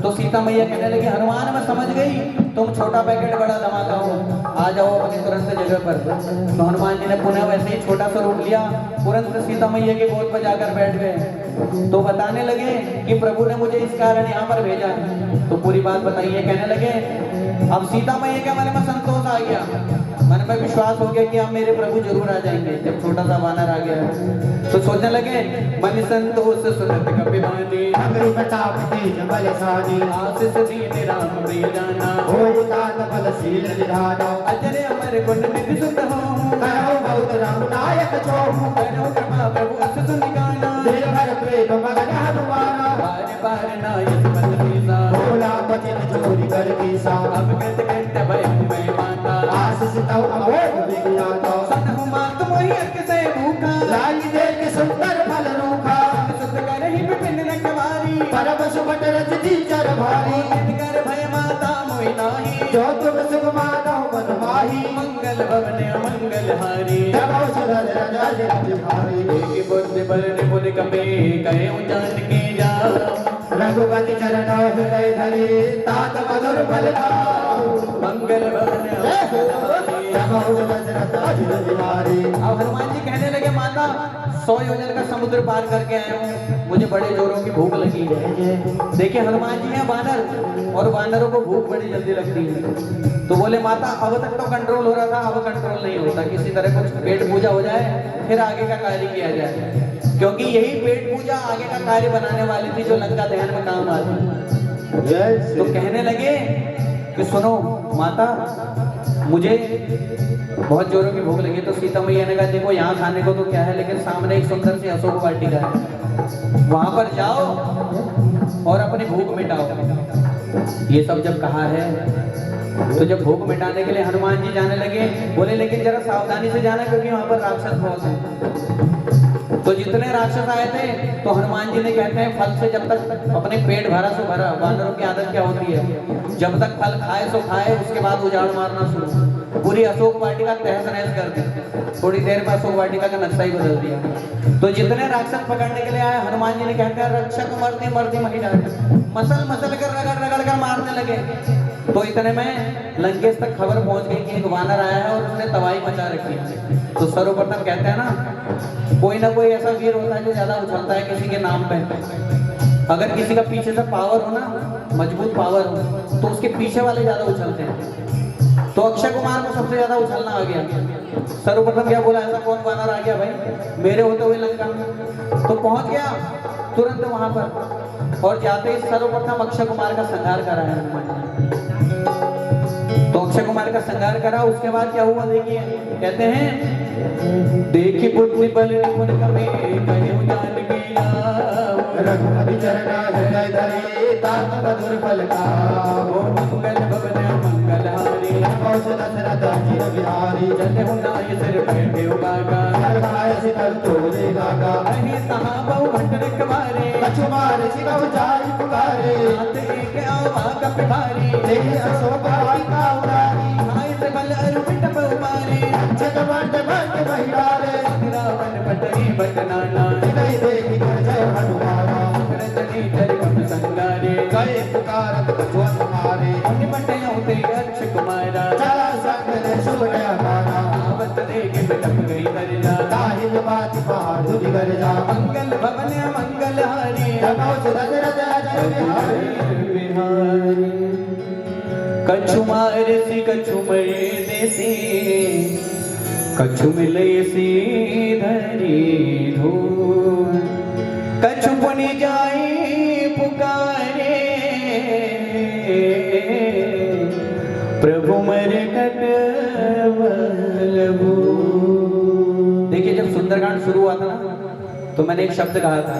तो सीता मैया कहने लगी हनुमान मैं समझ गई तुम छोटा पैकेट बड़ा धमाका हो, आ जाओ अपने तुरंत जगह पर। तो हनुमान जी ने पुनः वैसे ही छोटा सा रूप लिया, तुरंत सीता मैया की गोद पर जाकर बैठ गए। तो बताने लगे कि प्रभु ने मुझे इस कारण यहाँ पर भेजा। तो पूरी बात बताइए। कहने लगे अब सीता मैया के मन में संतोष आ गया, मन में विश्वास हो गया कि अब मेरे प्रभु जरूर आ जाएंगे। जब छोटा सा वानर आ गया तो सोचने लगे मन संतोष सुनत कपिवानी आशीष दीन राम प्रिय जाना अजरे अमर गुण निधि सुत हो बहुत राम नायक जो करो कृपा प्रभु अस सुन गाना बार बार नायक मत पीसा भोला बचन चोरी कर पीसा अब कहते कहते भय मैं माता आशीष तव अमोघ विज्ञाता सतहु मात मोहि अर्क से भूखा लाल देख सुंदर फल रूखा सुत कर ही विपिन रखवारी परम सुबट रजती चर भारी कर भय माता मोहि नाही जो तुम सुख मानो मन माही मंगल भवन मंगल हारी जब सुरज राजा जय भारी एक बुद्धि बल निपुण कपे कहे जान के जा रघुपति चरण हृदय धरे तात मधुर फल मंगल भवन। अब हनुमान जी कहने लगे माता 100 योजन का समुद्र पार करके आए हूँ, मुझे बड़े जोरों की भूख लगी है। देखिए हनुमान जी हैं वानर और वानरों को भूख बड़ी जल्दी लगती है। तो बोले माता अब तक तो कंट्रोल हो रहा था, अब कंट्रोल नहीं होता, किसी तरह कुछ पेट पूजा हो जाए फिर आगे का कार्य किया जाए, क्योंकि यही पेट पूजा आगे का कार्य बनाने वाली थी जो लंका दहन में काम आती। तो कहने लगे कि सुनो माता मुझे बहुत जोरों की भूख लगी। तो सीता मैया ने कहा देखो यहाँ खाने को तो क्या है, लेकिन सामने एक सुंदर सी अशोक वाटिका है, वहां पर जाओ और अपनी भूख मिटाओ। ये सब जब कहा है तो जब भूख मिटाने के लिए हनुमान जी जाने लगे, बोले लेकिन जरा सावधानी से जाना क्योंकि वहां पर राक्षस बहुत है। तो जितने राक्षस आए थे तो हनुमान जी ने कहते हैं फल से जब तक अपने पेट भरा सो भरा। वानरों की आदत क्या होती है, जब तक फल खाए सो खाए, उसके बाद उजाड़ मारना शुरू। पूरी अशोक वाटिका तहस नहस कर दी, थोड़ी देर में अशोक वाटिका का नक्शा ही बदल दिया। तो जितने राक्षस पकड़ने के लिए आए हनुमान जी ने कहते हैं रक्षक मरते मरते महिला मसल मसल कर रगड़ रगड़ कर मारने लगे। तो इतने में लंकेश तक खबर पहुंच गई कि एक वानर आया है और उसने तबाही मचा रखी है। तो सर्वप्रथम कहते हैं ना कोई ना कोई ऐसा वीर होता है जो ज्यादा उछलता है किसी के नाम पे। अगर किसी का पीछे से पावर हो ना, मजबूत पावर हो, तो उसके पीछे वाले ज्यादा उछलते हैं। तो अक्षय कुमार को सबसे ज्यादा उछलना आ गया। सर्वप्रथम क्या बोला ऐसा कौन वानर आ गया भाई मेरे होते हुए लंका। तो पहुंच गया तुरंत वहां पर और जाते ही सर्वप्रथम अक्षय कुमार का संहार करा है हनुमान। तो अक्षय कुमार का संहार करा, उसके बाद क्या हुआ देखिए। कहते हैं देखी बुद्धि बल निपुण कपे कहे जान कीना रघुपति चरण हृदय धरे तात मधुर फल खाओ मंगल भवन मंगल हारी दशरथ अजित बिहारी जय हुनाय सिर बैठे उबागा सरभाय सिर तोले गागा अहि तहां बहु भट रखवारे कछु मार सिगव जाई पुकारे हाथ एक आवा कप भारी देखे अशोक वाटिका उदारी हाय से बल अरु पिटप उबारी जग बट बट महिलारे रावण पटरी बटनाना नहीं देखी जय हनुमान रजनी चरिकम संगारे गए पुकारत कछुआ मारे निमट औते अक्षय कुमारा चला संग ने शुभ हमारा आवत देखे बिटप गई दरिया ताहिल बात पहाड़ दिगर जा मंगल भवन मंगल हारी जगो दशरथ जय बिहारी कछु मारे सी कछु मरे देसी कछु मिले सी धरी धूल कछु पुनि जाई पुकारे प्रभु मरे देखिए जब सुंदरकांड शुरू हुआ था ना तो मैंने एक शब्द कहा था